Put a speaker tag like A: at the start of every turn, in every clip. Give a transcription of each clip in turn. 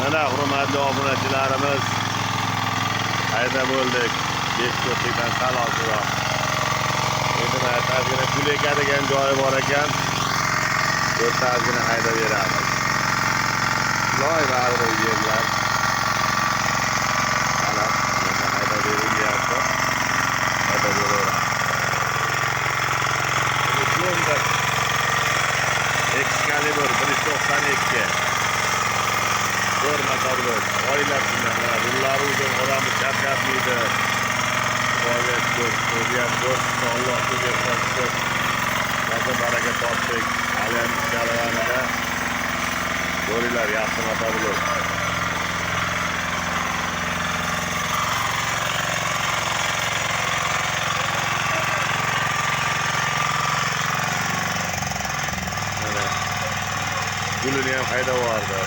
A: Mana hurmatli obunachilarimiz, qayda bo'ldik? 5 dan sal ozroq. Endi ozgina pul ekadigan joyi bor ekan. Ozgina haydab beramiz. Loy bari yerlar. Mana haydab berilyapti. Haydab beraveramiz. Honda Excalibur 192. Motorli oilar bilan rullari uzun, odamni charchatmaydi. Xudoga shukr, Allohga bersin. Baraka baraka topdik. Hali ham ishlarida ko'ringlar, yaxshi motorli. Mana gulini ham haydab yubordi.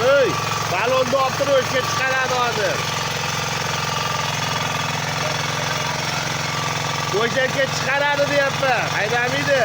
A: Hey, balonni olib turib o'shga chiqaradi hozir. O'shga chiqaradi deyapman. Haydamaydi.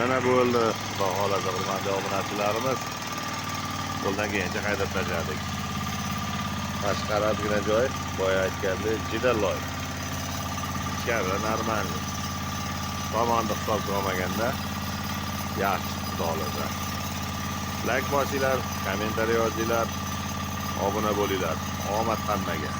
A: Mana bo'ldi. Xudo xolasa hurmatli obunachilarimiz, qo'ldan kelgancha haydab tashladik. Tashqaridagina joy, boya aytgandek, juda loy. Ichkarida normalniy. Tomonni hisobga olmaganda yaxshi, xudo xolasa. Like bosinglar, kommentariy yozinglar, obuna bo'linglar. Omad hammaga.